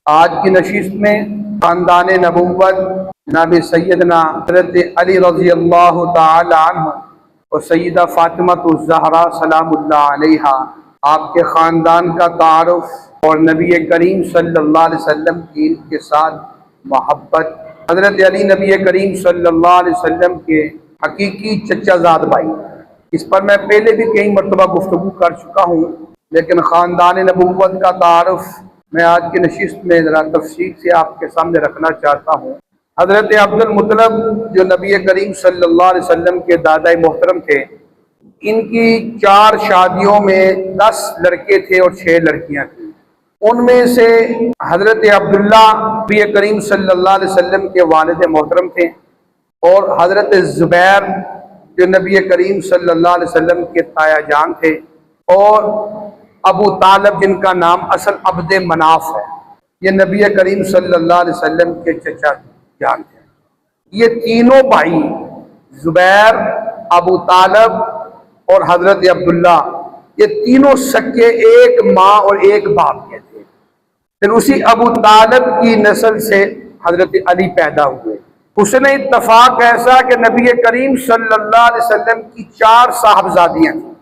آج کی نشست میں خاندان نبوت جناب سیدنا حضرت علی رضی اللہ تعالی عنہ اور سیدہ فاطمہ الزہرا سلام اللہ علیہا آپ کے خاندان کا تعارف اور نبی کریم صلی اللہ علیہ وسلم کی ان کے ساتھ محبت۔ حضرت علی نبی کریم صلی اللہ علیہ وسلم کے حقیقی چچا زاد بھائی، اس پر میں پہلے بھی کئی مرتبہ گفتگو کر چکا ہوں، لیکن خاندان نبوت کا تعارف میں آج کی نشست میں ذرا تفصیل سے آپ کے سامنے رکھنا چاہتا ہوں۔ حضرت عبد المطلب جو نبی کریم صلی اللہ علیہ وسلم کے دادا محترم تھے، ان کی 4 شادیوں میں 10 لڑکے تھے اور 6 لڑکیاں تھیں۔ ان میں سے حضرت عبداللہ نبی کریم صلی اللہ علیہ وسلم کے والد محترم تھے، اور حضرت زبیر جو نبی کریم صلی اللہ علیہ وسلم کے تایا جان تھے، اور ابو طالب جن کا نام اصل عبد مناف ہے، یہ نبی کریم صلی اللہ علیہ وسلم کے چچا جان تھے۔ یہ تینوں بھائی زبیر، ابو طالب اور حضرت عبداللہ، یہ تینوں سکے ایک ماں اور ایک باپ کے تھے۔ پھر اسی ابو طالب کی نسل سے حضرت علی پیدا ہوئے۔ حسن اتفاق ایسا کہ نبی کریم صلی اللہ علیہ وسلم کی 4 صاحبزادیاں تھیں۔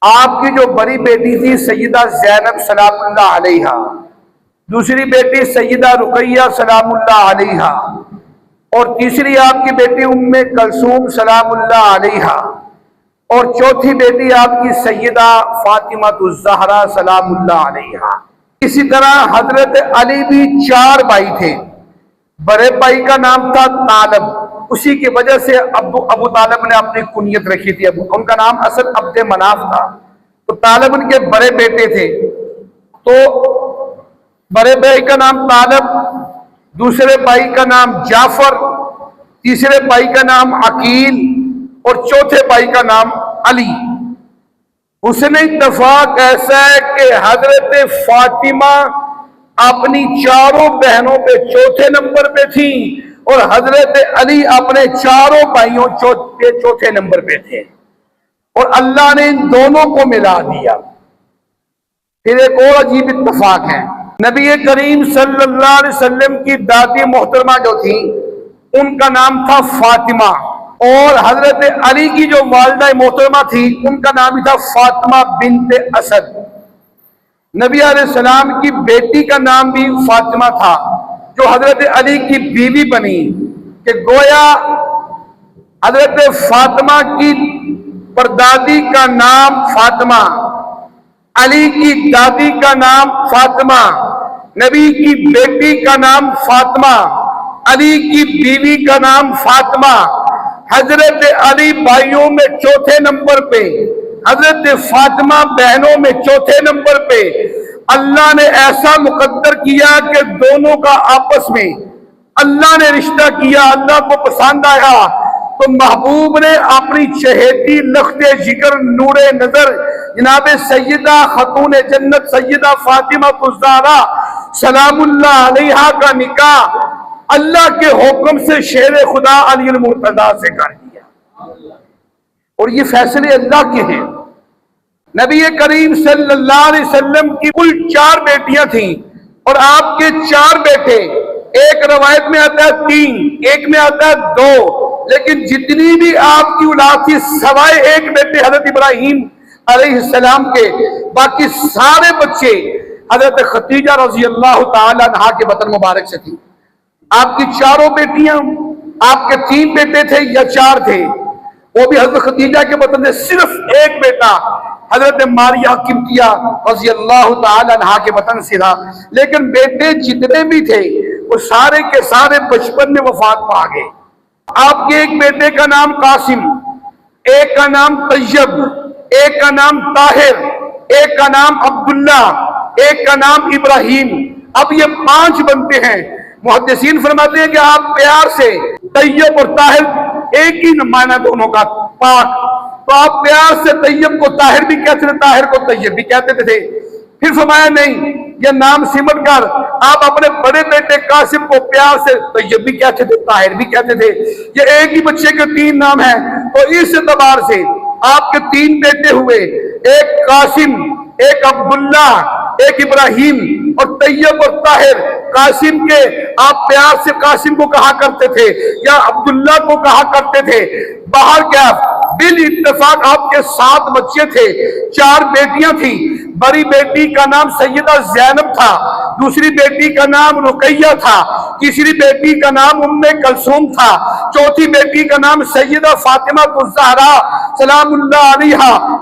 آپ کی جو بڑی بیٹی تھی سیدہ زینب سلام اللہ علیہا، دوسری بیٹی سیدہ رقیہ سلام اللہ علیہا، اور تیسری آپ کی بیٹی ام کلثوم سلام اللہ علیہا، اور چوتھی بیٹی آپ کی سیدہ فاطمہ الزہرا سلام اللہ علیہا۔ اسی طرح حضرت علی بھی 4 بھائی تھے۔ بڑے بھائی کا نام تھا طالب، اسی کی وجہ سے ابو طالب نے اپنی کنیت رکھی تھی، ان کا نام اصل عبد مناف تھا، تو طالب ان کے بڑے بیٹے تھے۔ تو بڑے بھائی کا نام طالب، دوسرے بھائی کا نام جعفر، تیسرے بھائی کا نام عقیل، اور چوتھے بھائی کا نام علی۔ حسن اتفاق ایسا ہے کہ حضرت فاطمہ اپنی 4 بہنوں پہ چوتھے نمبر پہ تھی، اور حضرت علی اپنے 4 بھائیوں کے چوتھے نمبر پہ تھے، اور اللہ نے ان دونوں کو ملا دیا۔ پھر ایک اور عجیب اتفاق ہے، نبی کریم صلی اللہ علیہ وسلم کی دادی محترمہ جو تھی ان کا نام تھا فاطمہ، اور حضرت علی کی جو والدہ محترمہ تھی ان کا نام تھا فاطمہ بنت اسد۔ نبی علیہ السلام کی بیٹی کا نام بھی فاطمہ تھا، جو حضرت علی کی بیوی بنی، کہ گویا حضرت فاطمہ کی پردادی کا نام فاطمہ، علی کی دادی کا نام فاطمہ، نبی کی بیٹی کا نام فاطمہ، علی کی بیوی کا نام فاطمہ، حضرت علی بھائیوں میں چوتھے نمبر پہ، حضرت فاطمہ بہنوں میں چوتھے نمبر پہ۔ اللہ نے ایسا مقدر کیا کہ دونوں کا آپس میں اللہ نے رشتہ کیا، اللہ کو پسند آیا، تو محبوب نے اپنی چہیتی لخت جگر نور نظر جناب سیدہ خاتون جنت سیدہ فاطمہ الزہرا سلام اللہ علیہا کا نکاح اللہ کے حکم سے شیر خدا علی المرتضیٰ سے کر دیا، اور یہ فیصلے اللہ کے ہیں۔ نبی کریم صلی اللہ علیہ وسلم کی کل 4 بیٹیاں تھیں، اور آپ کے 4 بیٹے، ایک روایت میں آتا ہے 3، ایک میں آتا ہے 2، لیکن جتنی بھی آپ کی اولاد تھی سوائے ایک بیٹے حضرت ابراہیم علیہ السلام کے، باقی سارے بچے حضرت خدیجہ رضی اللہ تعالی عنہا کے بطن مبارک سے تھی۔ آپ کی 4 بیٹیاں، آپ کے 3 بیٹے تھے یا 4 تھے، وہ بھی حضرت خدیجہ کے بطن سے، صرف ایک بیٹا حضرت ماریہ قبطیہ رضی اللہ تعالی عنہا کے بطن سے تھا۔ لیکن بیٹے جتنے بھی تھے وہ سارے کے سارے بچپن میں وفات پا گئے۔ آپ کے ایک بیٹے کا نام قاسم، ایک کا نام طیب، ایک کا نام طاہر، ایک کا نام عبداللہ، ایک کا نام ابراہیم۔ اب یہ 5 بنتے ہیں۔ محدثین فرماتے ہیں کہ آپ پیار سے طیب اور طاہر ایک ہی معنی دونوں کا، پاک، تو آپ پیار سے طیب کو طاہر بھی کہتے تھے، طاہر کو طیب بھی کہتے تھے۔ پھر فرمایا نہیں، یہ نام سمٹ کر آپ اپنے بڑے بیٹے قاسم کو پیار سے طیب بھی کہتے تھے، طاہر بھی کہتے تھے۔ یہ ایک ہی بچے کے 3 نام ہیں، تو اس اعتبار سے آپ کے 3 بیٹے ہوئے، ایک قاسم، ایک عبداللہ، ایک ابراہیم، اور طیب اور طاہر، قاسم کے آپ پیار سے قاسم کو کہا کرتے تھے یا عبداللہ کو کہا کرتے تھے۔ باہر کیا بال اتفاق آپ کے 7 بچے تھے، 4 بیٹیاں تھیں۔ بڑی بیٹی کا نام سیدہ زینب تھا، دوسری بیٹی کا نام رقیہ تھا، تیسری بیٹی کا نام ام کلثوم تھا، چوتھی بیٹی کا نام سیدہ فاطمہ الزہرا سلام اللہ علیہا۔